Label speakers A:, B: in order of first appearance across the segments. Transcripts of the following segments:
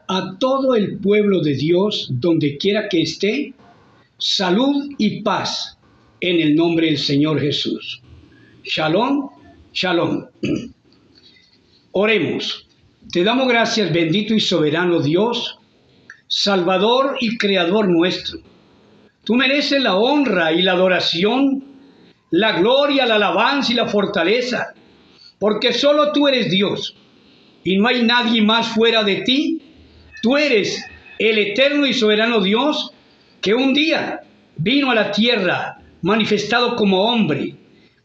A: A todo el pueblo de Dios, donde quiera que esté, salud y paz en el nombre del Señor Jesús. Shalom, shalom. Oremos. Te damos gracias, bendito y soberano Dios, Salvador y Creador nuestro. Tú mereces la honra y la adoración, la gloria, la alabanza y la fortaleza, porque solo tú eres Dios y no hay nadie más fuera de ti. Tú eres el eterno y soberano Dios que un día vino a la tierra manifestado como hombre,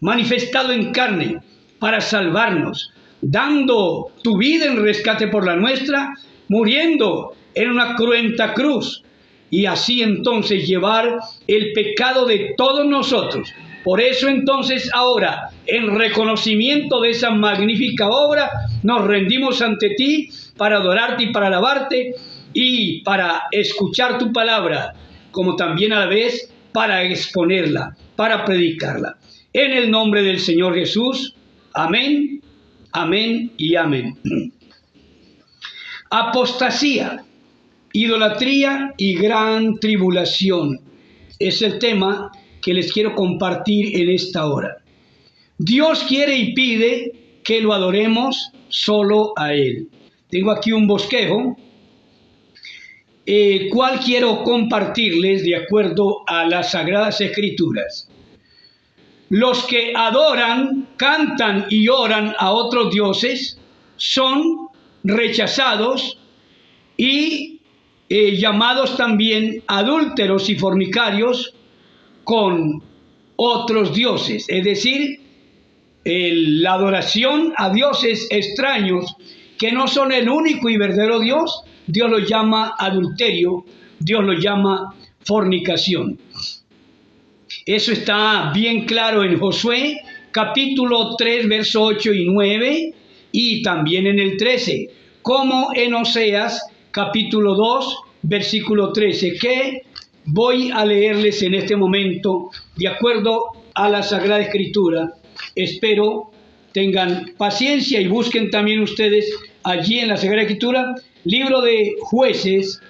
A: manifestado en carne para salvarnos, dando tu vida en rescate por la nuestra, muriendo en una cruenta cruz y así entonces llevar el pecado de todos nosotros. Por eso entonces ahora, en reconocimiento de esa magnífica obra, nos rendimos ante ti para adorarte y para alabarte y para escuchar tu palabra, como también a la vez para exponerla, para predicarla. En el nombre del Señor Jesús, amén, amén y amén. Apostasía, idolatría y gran tribulación es el tema que les quiero compartir en esta hora. Dios quiere y pide que lo adoremos solo a Él. Tengo aquí un bosquejo, cual quiero compartirles de acuerdo a las Sagradas Escrituras. Los que adoran, cantan y oran a otros dioses son rechazados y llamados también adúlteros y fornicarios con otros dioses, es decir, la adoración a dioses extraños que no son el único y verdadero Dios. Dios lo llama adulterio, Dios lo llama fornicación. Eso está bien claro en Josué, capítulo 3, verso 8 y 9, y también en el 13, como en Oseas, capítulo 2, versículo 13, que voy a leerles en este momento, de acuerdo a la Sagrada Escritura. Espero tengan paciencia y busquen también ustedes allí en la Sagrada Escritura, libro de Jueces,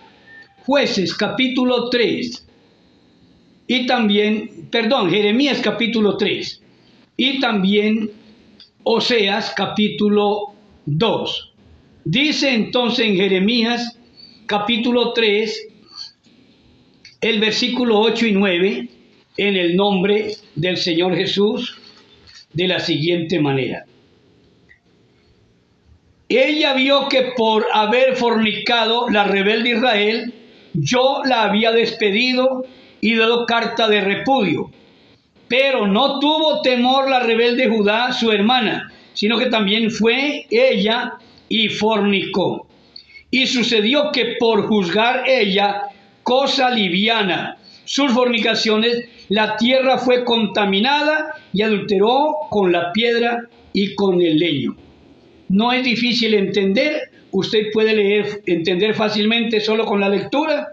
A: capítulo 3, y también, Jeremías capítulo 3, y también Oseas capítulo 2. Dice entonces en Jeremías capítulo 3, el versículo 8 y 9, en el nombre del Señor Jesús, de la siguiente manera. Ella vio que por haber fornicado la rebelde Israel, yo la había despedido y dado carta de repudio. Pero no tuvo temor la rebelde Judá, su hermana, sino que también fue ella y fornicó. Y sucedió que por juzgar ella cosa liviana sus fornicaciones, la tierra fue contaminada y adulteró con la piedra y con el leño. No es difícil entender, usted puede entender fácilmente solo con la lectura,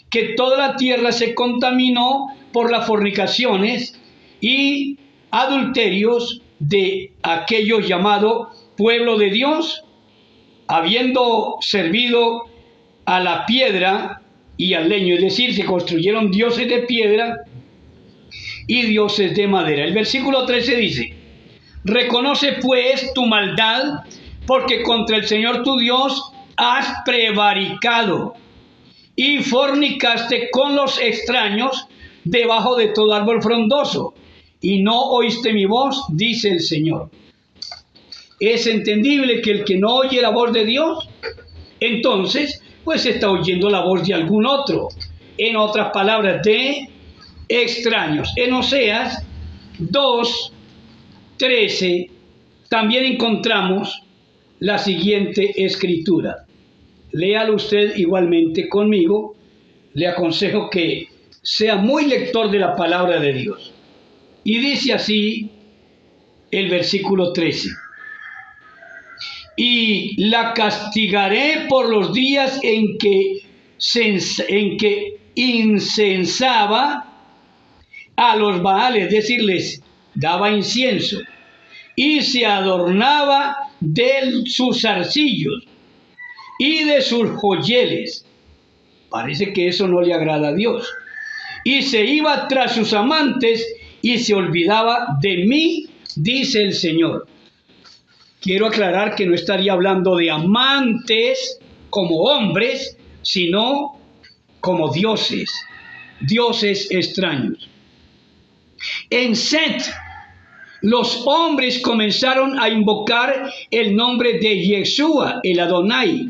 A: que toda la tierra se contaminó por las fornicaciones y adulterios de aquellos llamados pueblo de Dios, habiendo servido a la piedra y al leño, es decir, se construyeron dioses de piedra y dioses de madera. El versículo 13 dice: reconoce pues tu maldad, porque contra el Señor tu Dios has prevaricado y fornicaste con los extraños debajo de todo árbol frondoso, y no oíste mi voz, dice el Señor. Es entendible que el que no oye la voz de Dios, entonces pues está oyendo la voz de algún otro, en otras palabras, de extraños. En Oseas 2, 13 también encontramos la siguiente escritura. Léalo usted igualmente conmigo. Le aconsejo que sea muy lector de la palabra de Dios. Y dice así el versículo 13: y la castigaré por los días en que incensaba a los Baales, es decir, les daba incienso, y se adornaba de sus zarcillos, y de sus joyeles. Parece que eso no le agrada a Dios. Y se iba tras sus amantes y se olvidaba de mí, dice el Señor. Quiero aclarar que no estaría hablando de amantes como hombres, sino como dioses, dioses extraños. En Set, los hombres comenzaron a invocar el nombre de Yeshua, el Adonai,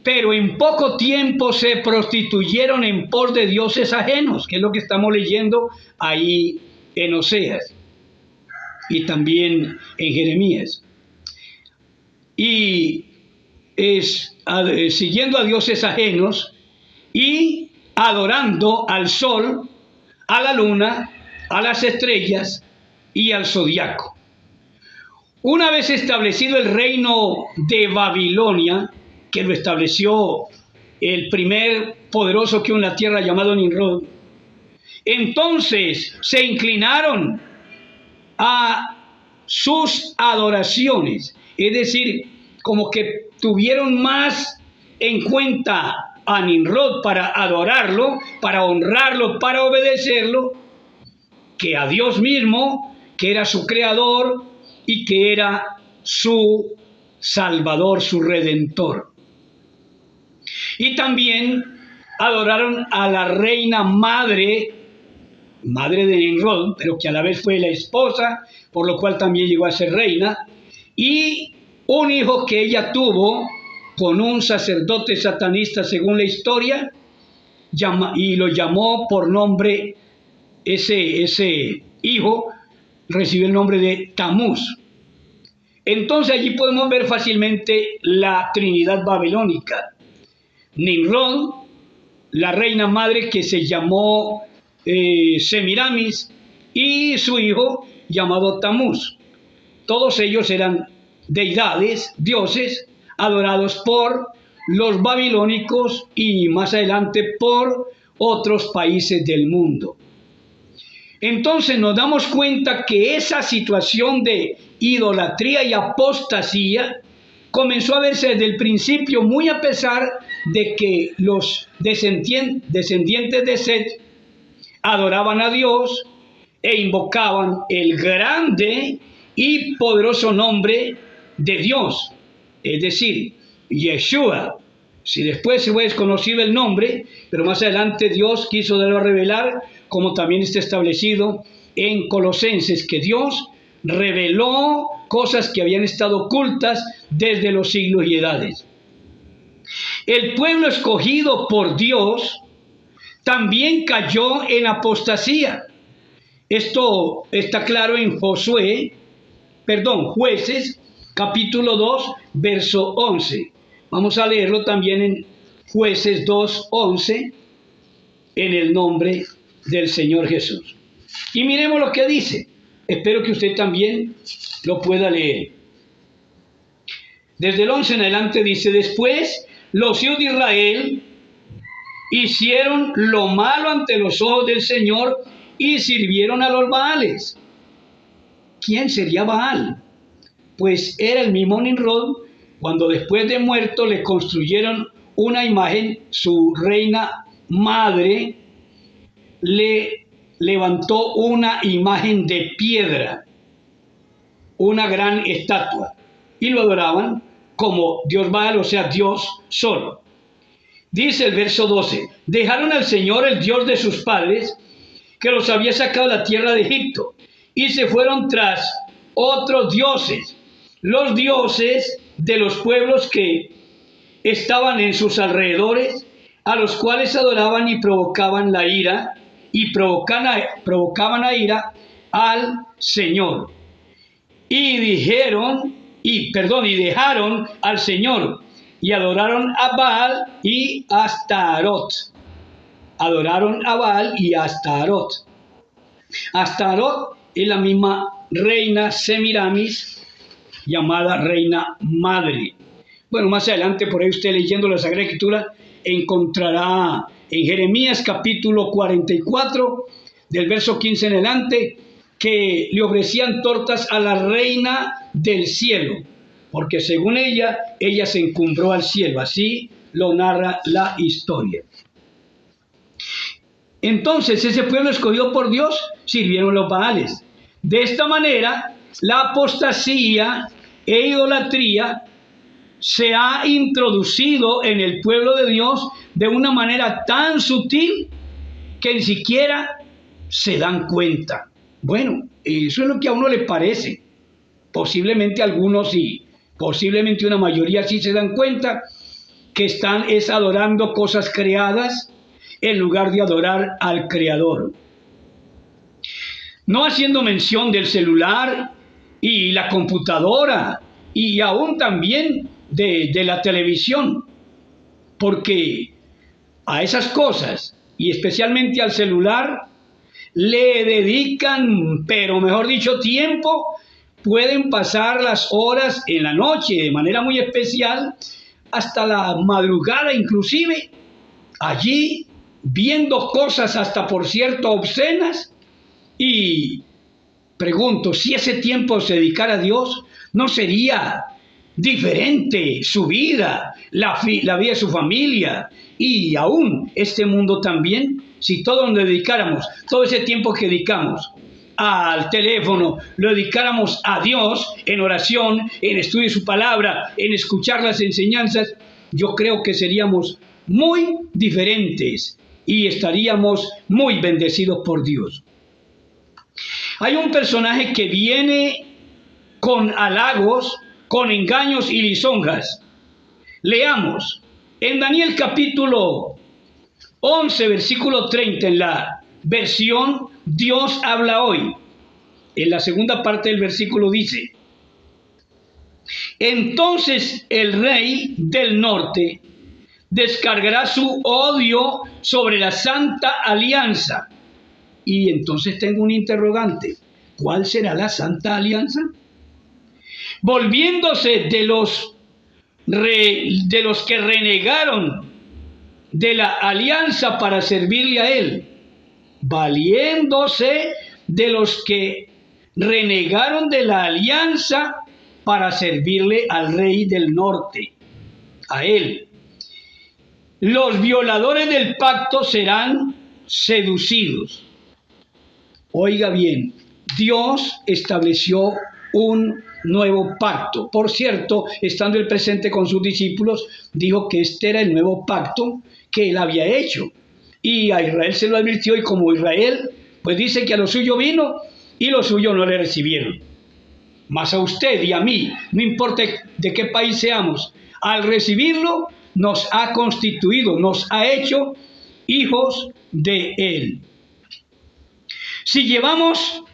A: pero en poco tiempo se prostituyeron en pos de dioses ajenos, que es lo que estamos leyendo ahí en Oseas y también en Jeremías. Y siguiendo a dioses ajenos y adorando al sol, a la luna, a las estrellas y al zodiaco. Una vez establecido el reino de Babilonia, que lo estableció el primer poderoso que hubo en la tierra llamado Nimrod, entonces se inclinaron a sus adoraciones, es decir, como que tuvieron más en cuenta a Nimrod para adorarlo, para honrarlo, para obedecerlo, que a Dios mismo, que era su creador y que era su salvador, su redentor. Y también adoraron a la reina madre de Nimrod, pero que a la vez fue la esposa, por lo cual también llegó a ser reina, y un hijo que ella tuvo con un sacerdote satanista según la historia, y lo llamó por nombre, ese hijo recibió el nombre de Tamuz. Entonces allí podemos ver fácilmente la Trinidad babilónica. Nimrod, la reina madre que se llamó Semiramis, y su hijo llamado Tamuz. Todos ellos eran deidades, dioses, adorados por los babilónicos y más adelante por otros países del mundo. Entonces nos damos cuenta que esa situación de idolatría y apostasía comenzó a verse desde el principio, muy a pesar de que los descendientes de Set adoraban a Dios e invocaban el grande y poderoso nombre de Dios, es decir, Yeshua. Si después se fue desconocido el nombre, pero más adelante Dios quiso darlo a revelar, como también está establecido en Colosenses, que Dios reveló cosas que habían estado ocultas desde los siglos y edades. El pueblo escogido por Dios también cayó en apostasía. Esto está claro en Jueces, capítulo 2, verso 11. Vamos a leerlo también en Jueces 2:11, en el nombre del Señor Jesús. Y miremos lo que dice. Espero que usted también lo pueda leer. Desde el 11 en adelante dice: después los hijos de Israel hicieron lo malo ante los ojos del Señor y sirvieron a los Baales. ¿Quién sería Baal? Pues era el mismo Nimrod, cuando después de muerto le construyeron una imagen. Su reina madre le levantó una imagen de piedra, una gran estatua, y lo adoraban como Dios Baal, o sea, Dios solo. Dice el verso 12: dejaron al Señor, el Dios de sus padres, que los había sacado de la tierra de Egipto, y se fueron tras otros dioses, los dioses de los pueblos que estaban en sus alrededores, a los cuales adoraban y provocaban la ira, y provocaban a ira al Señor. Y dejaron al Señor, y adoraron a Baal y a Astarot. Adoraron a Baal y a Astarot. Astarot es la misma reina Semiramis, llamada reina madre. Bueno, más adelante, por ahí usted leyendo la Sagrada Escritura, encontrará en Jeremías capítulo 44, del verso 15 en adelante, que le ofrecían tortas a la reina del cielo, porque según ella se encumbró al cielo. Así lo narra la historia. Entonces, ese pueblo escogido por Dios sirvieron los Baales. De esta manera, la apostasía e idolatría se ha introducido en el pueblo de Dios de una manera tan sutil que ni siquiera se dan cuenta. Bueno, eso es lo que a uno le parece. Posiblemente algunos sí, posiblemente una mayoría sí se dan cuenta que están adorando cosas creadas en lugar de adorar al Creador. No haciendo mención del celular y la computadora y aún también de la televisión, porque a esas cosas y especialmente al celular le dedican, pero mejor dicho, tiempo. Pueden pasar las horas en la noche de manera muy especial, hasta la madrugada inclusive, allí viendo cosas hasta por cierto obscenas. Y pregunto, si ese tiempo se dedicara a Dios, ¿no sería diferente su vida, la vida de su familia y aún este mundo también? Si todos nos dedicáramos, todo ese tiempo que dedicamos al teléfono, lo dedicáramos a Dios en oración, en estudio de su palabra, en escuchar las enseñanzas, yo creo que seríamos muy diferentes y estaríamos muy bendecidos por Dios. Hay un personaje que viene con halagos, con engaños y lisonjas. Leamos en Daniel capítulo 11, versículo 30, en la versión Dios habla hoy. En la segunda parte del versículo dice: entonces el rey del norte descargará su odio sobre la santa alianza. Y entonces tengo un interrogante: ¿cuál será la santa alianza? Volviéndose de los que renegaron de la alianza para servirle a él, valiéndose de los que renegaron de la alianza para servirle al rey del norte, a él. Los violadores del pacto serán seducidos. Oiga bien, Dios estableció un nuevo pacto. Por cierto, estando él presente con sus discípulos, dijo que este era el nuevo pacto que él había hecho. Y a Israel se lo advirtió, y como Israel, pues dice que a lo suyo vino y los suyos no le recibieron. Mas a usted y a mí, no importa de qué país seamos, al recibirlo nos ha constituido, nos ha hecho hijos de él. Si llevamos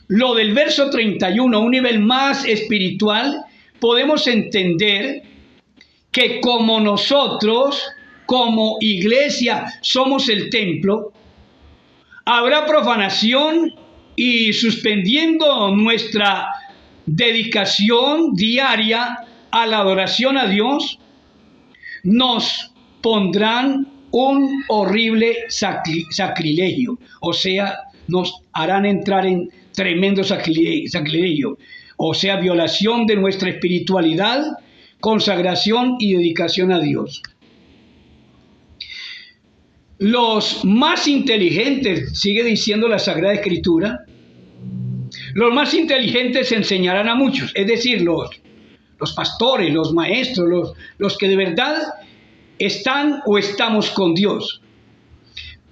A: lo del verso 31 a un nivel más espiritual, podemos entender que como nosotros, como iglesia, somos el templo, habrá profanación, y suspendiendo nuestra dedicación diaria a la adoración a Dios, nos pondrán un horrible sacrilegio, o sea, nos harán entrar en tremendo sacrilegio, o sea, violación de nuestra espiritualidad, consagración y dedicación a Dios. Los más inteligentes, sigue diciendo la Sagrada Escritura, los más inteligentes enseñarán a muchos, es decir, los pastores, los maestros, los que de verdad están o estamos con Dios.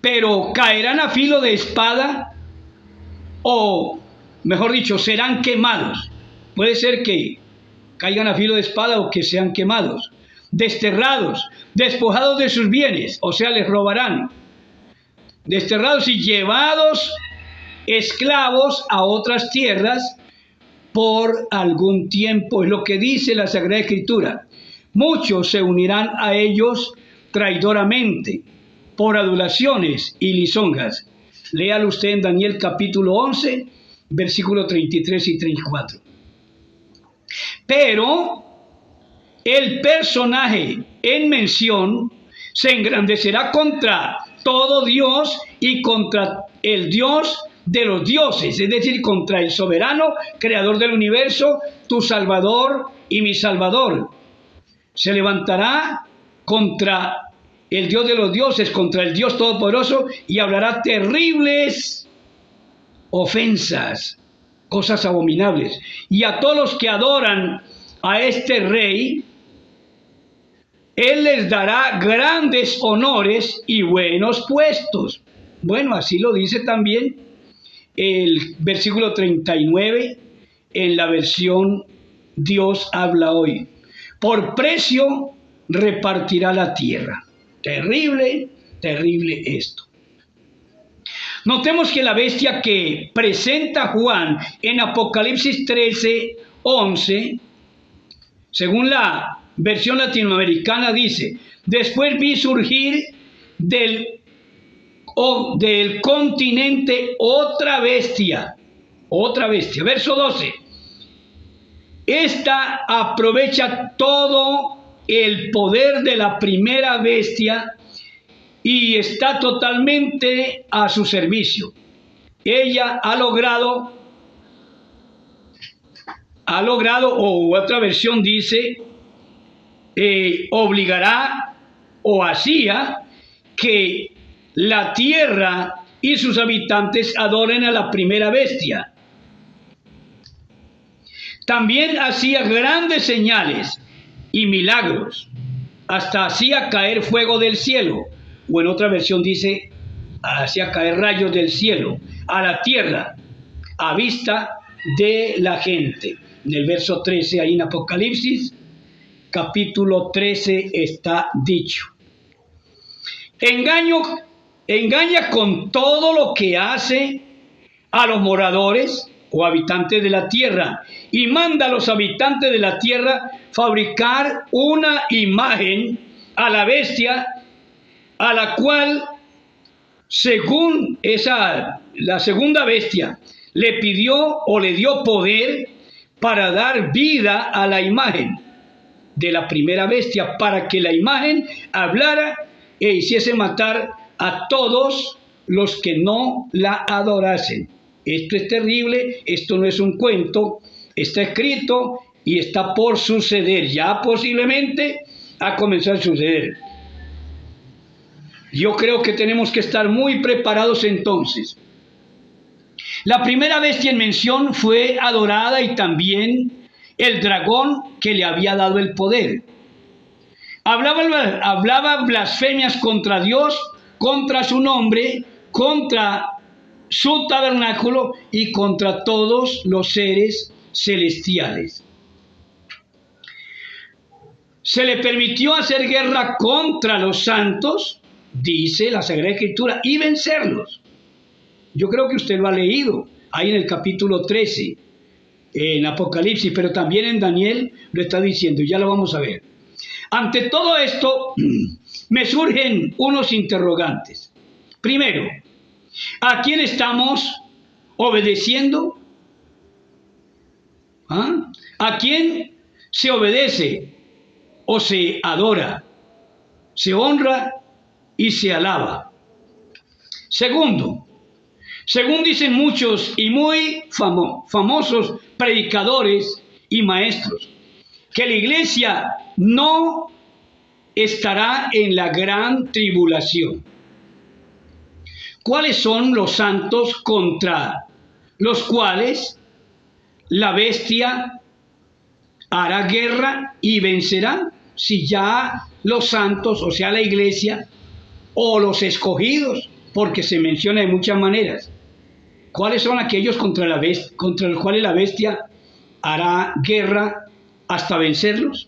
A: Pero caerán a filo de espada, o mejor dicho, serán quemados. Puede ser que caigan a filo de espada o que sean quemados, desterrados, despojados de sus bienes, o sea, les robarán, desterrados y llevados esclavos a otras tierras por algún tiempo. Es lo que dice la Sagrada Escritura. Muchos se unirán a ellos traidoramente, por adulaciones y lisonjas. Léalo usted en Daniel capítulo 11, versículos 33 y 34. Pero el personaje en mención se engrandecerá contra todo Dios y contra el Dios de los dioses, es decir, contra el soberano, creador del universo, tu Salvador, y mi Salvador. Se levantará contra el Dios de los dioses, contra el Dios Todopoderoso, y hablará terribles ofensas, cosas abominables. Y a todos los que adoran a este rey, él les dará grandes honores y buenos puestos. Bueno, así lo dice también el versículo 39 en la versión Dios habla hoy. Por precio repartirá la tierra. Terrible, terrible esto. Notemos que la bestia que presenta Juan en Apocalipsis 13, 11, según la versión latinoamericana, dice: después vi surgir del continente otra bestia. Verso 12. Esta aprovecha todo el poder de la primera bestia y está totalmente a su servicio. Ella ha logrado, o otra versión dice, obligará o hacía que la tierra y sus habitantes adoren a la primera bestia. También hacía grandes señales y milagros, hasta hacía caer fuego del cielo, o en otra versión dice, hacía caer rayos del cielo a la tierra, a vista de la gente. En el verso 13, ahí en Apocalipsis, capítulo 13, está dicho. Engaña con todo lo que hace a los moradores o habitantes de la tierra, y manda a los habitantes de la tierra fabricar una imagen a la bestia, a la cual, según la segunda bestia, le pidió o le dio poder para dar vida a la imagen de la primera bestia, para que la imagen hablara e hiciese matar a todos los que no la adorasen. Esto es terrible, esto no es un cuento, está escrito y está por suceder, ya posiblemente ha comenzado a suceder. Yo creo que tenemos que estar muy preparados entonces. La primera bestia en mención fue adorada, y también el dragón que le había dado el poder. Hablaba blasfemias contra Dios, contra su nombre, contra su tabernáculo y contra todos los seres celestiales. Se le permitió hacer guerra contra los santos, dice la Sagrada Escritura, y vencerlos. Yo creo que usted lo ha leído ahí en el capítulo 13, en Apocalipsis, pero también en Daniel lo está diciendo, y ya lo vamos a ver. Ante todo esto, me surgen unos interrogantes. Primero, ¿a quién estamos obedeciendo? ¿A quién se obedece o se adora? Se honra y se alaba. Segundo, según dicen muchos y muy famosos predicadores y maestros, que la iglesia no estará en la gran tribulación. ¿Cuáles son los santos contra los cuales la bestia hará guerra y vencerá? Si ya los santos, o sea la iglesia, o los escogidos, porque se menciona de muchas maneras. ¿Cuáles son aquellos contra los cuales la bestia hará guerra hasta vencerlos?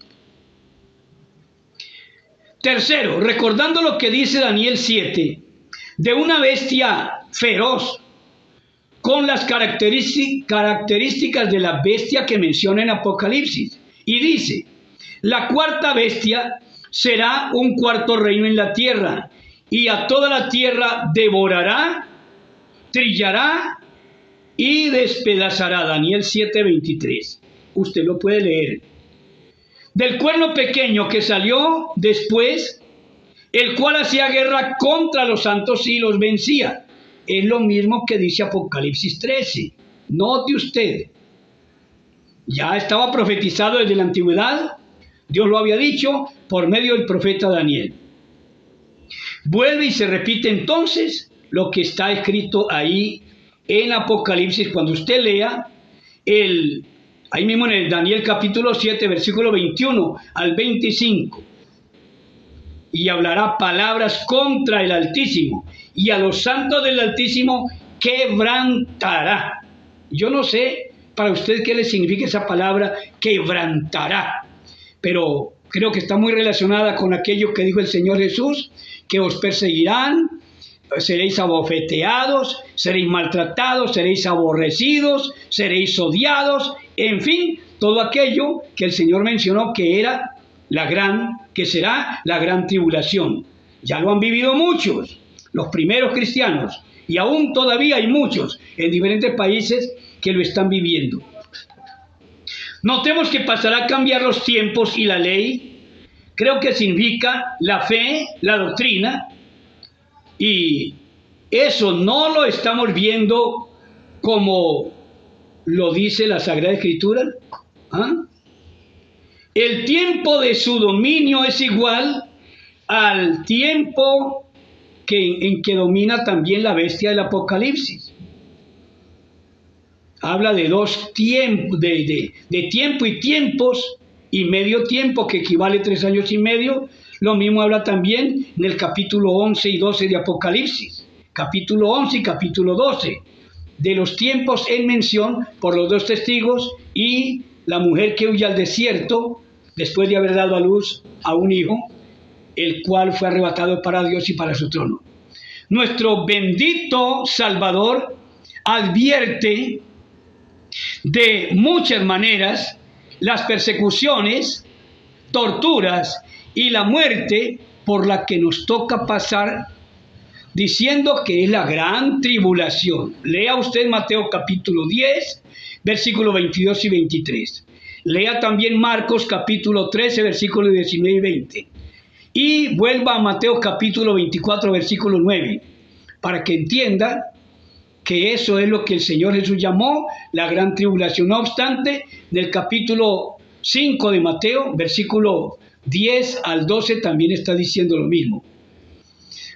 A: Tercero, recordando lo que dice Daniel 7, de una bestia feroz, con las características de la bestia que menciona en Apocalipsis. Y dice, la cuarta bestia será un cuarto reino en la tierra, y a toda la tierra devorará, trillará y despedazará. Daniel 7:23. Usted lo puede leer. Del cuerno pequeño que salió después, el cual hacía guerra contra los santos y los vencía. Es lo mismo que dice Apocalipsis 13. Note usted. Ya estaba profetizado desde la antigüedad. Dios lo había dicho por medio del profeta Daniel. Vuelve y se repite entonces lo que está escrito ahí en Apocalipsis. Cuando usted lea ahí mismo en el Daniel capítulo 7, versículo 21 al 25. Y hablará palabras contra el Altísimo, y a los santos del Altísimo quebrantará. Yo no sé para usted qué le significa esa palabra quebrantará, pero creo que está muy relacionada con aquello que dijo el Señor Jesús, que os perseguirán, seréis abofeteados, seréis maltratados, seréis aborrecidos, seréis odiados, en fin, todo aquello que el Señor mencionó que era que será la gran tribulación. Ya lo han vivido muchos, los primeros cristianos, y aún todavía hay muchos en diferentes países que lo están viviendo. Notemos que pasará a cambiar los tiempos y la ley. Creo que significa la fe, la doctrina, y eso no lo estamos viendo como lo dice la Sagrada Escritura. El tiempo de su dominio es igual al tiempo en que domina también la bestia del Apocalipsis. Habla de dos tiempos, de tiempo y tiempos, y medio tiempo, que equivale a 3 años y medio. Lo mismo habla también en el capítulo 11 y 12 de Apocalipsis. Capítulo 11 y capítulo 12. De los tiempos en mención por los dos testigos y la mujer que huye al desierto después de haber dado a luz a un hijo, el cual fue arrebatado para Dios y para su trono. Nuestro bendito Salvador advierte de muchas maneras las persecuciones, torturas y la muerte por la que nos toca pasar, diciendo que es la gran tribulación. Lea usted Mateo capítulo 10, versículos 22 y 23. Lea también Marcos capítulo 13, versículos 19 y 20. Y vuelva a Mateo capítulo 24, versículo 9, para que entienda que eso es lo que el Señor Jesús llamó la gran tribulación. No obstante, del capítulo 5 de Mateo, versículo 10 al 12, también está diciendo lo mismo.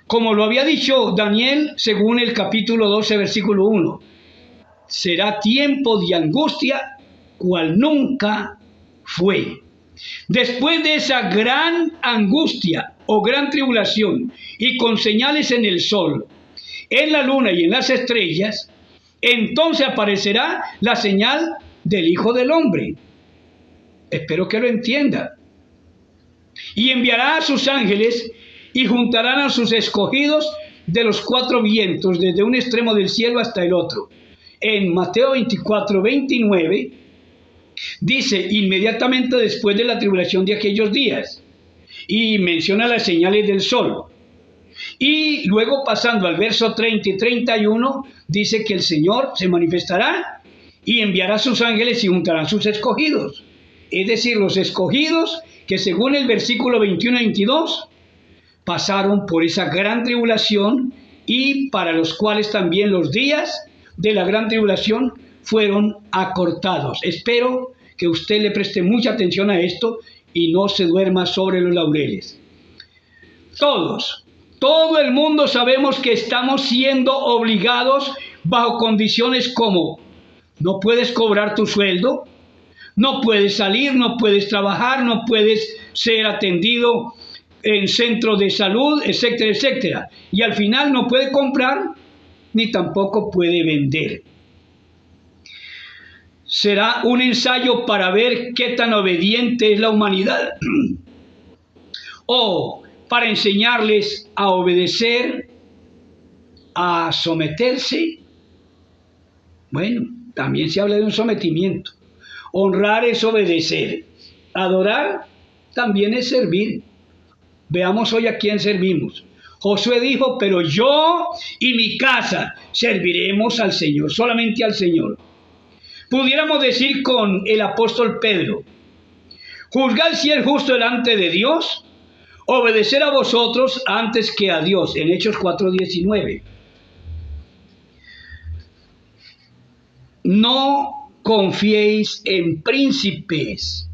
A: Como lo había dicho Daniel, según el capítulo 12, versículo 1, será tiempo de angustia, cual nunca fue. Después de esa gran angustia o gran tribulación, y con señales en el sol, en la luna y en las estrellas, entonces aparecerá la señal del Hijo del Hombre. Espero que lo entienda. Y enviará a sus ángeles y juntarán a sus escogidos de los 4 vientos, desde un extremo del cielo hasta el otro. En Mateo 24, 29, dice, inmediatamente después de la tribulación de aquellos días, y menciona las señales del sol. Y luego, pasando al verso 30 y 31, dice que el Señor se manifestará y enviará a sus ángeles y juntarán sus escogidos. Es decir, los escogidos que, según el versículo 21 y 22, pasaron por esa gran tribulación, y para los cuales también los días de la gran tribulación fueron acortados. Espero que usted le preste mucha atención a esto y no se duerma sobre los laureles. Todo el mundo sabemos que estamos siendo obligados bajo condiciones como: no puedes cobrar tu sueldo, no puedes salir, no puedes trabajar, no puedes ser atendido en centros de salud, etcétera, etcétera. Y al final no puede comprar ni tampoco puede vender. Será un ensayo para ver qué tan obediente es la humanidad, o para enseñarles a obedecer, a someterse. Bueno, también se habla de un sometimiento. Honrar es obedecer. Adorar también es servir. Veamos hoy a quién servimos. Josué dijo: pero yo y mi casa serviremos al Señor, solamente al Señor. Pudiéramos decir con el apóstol Pedro: juzgad si es justo delante de Dios obedecer a vosotros antes que a Dios, en Hechos 4:19. No confiéis en príncipes,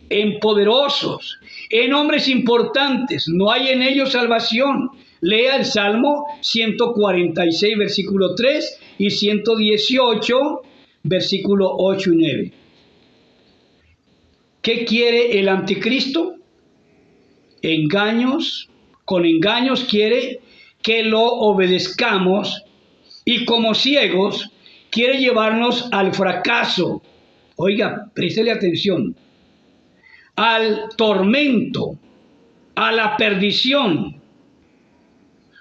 A: en poderosos, en hombres importantes. No hay en ellos salvación. Lea el Salmo 146, versículo 3 y 118, versículo 8 y 9. ¿Qué quiere el anticristo? Engaños. Con engaños quiere que lo obedezcamos y como ciegos quiere llevarnos al fracaso. Oiga, préstele atención. Al tormento, a la perdición.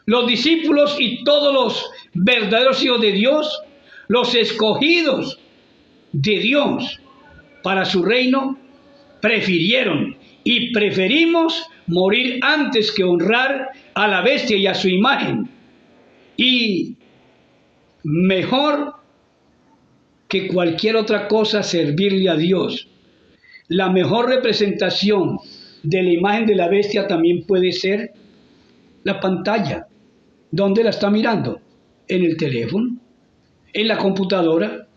A: Los discípulos y todos los verdaderos hijos de Dios, los escogidos de Dios para su reino, prefirieron y preferimos morir antes que honrar a la bestia y a su imagen. Y mejor que cualquier otra cosa, servirle a Dios. La mejor representación de la imagen de la bestia también puede ser la pantalla. ¿Dónde la está mirando? ¿En el teléfono? ¿En la computadora?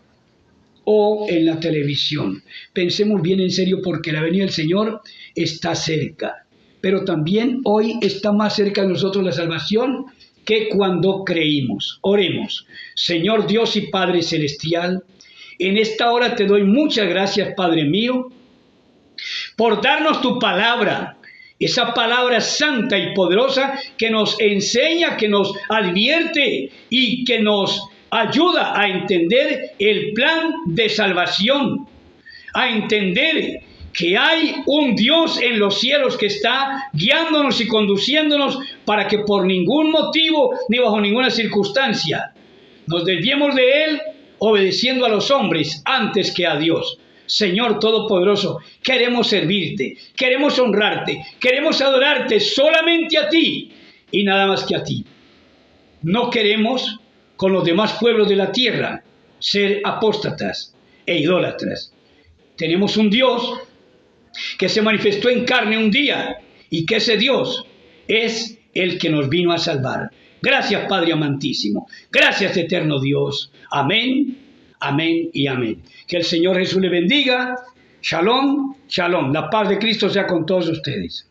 A: ¿O en la televisión? Pensemos bien en serio, porque la venida del Señor está cerca. Pero también hoy está más cerca de nosotros la salvación que cuando creímos. Oremos. Señor Dios y Padre Celestial, en esta hora te doy muchas gracias, Padre mío, por darnos tu palabra, esa palabra santa y poderosa que nos enseña, que nos advierte y que nos ayuda a entender el plan de salvación, a entender que hay un Dios en los cielos que está guiándonos y conduciéndonos para que por ningún motivo ni bajo ninguna circunstancia nos desviemos de Él obedeciendo a los hombres antes que a Dios. Señor Todopoderoso, queremos servirte, queremos honrarte, queremos adorarte solamente a ti y nada más que a ti. No queremos, con los demás pueblos de la tierra, ser apóstatas e idólatras. Tenemos un Dios que se manifestó en carne un día y que ese Dios es el que nos vino a salvar. Gracias, Padre amantísimo. Gracias, eterno Dios. Amén, amén y amén. Que el Señor Jesús le bendiga. Shalom, shalom. La paz de Cristo sea con todos ustedes.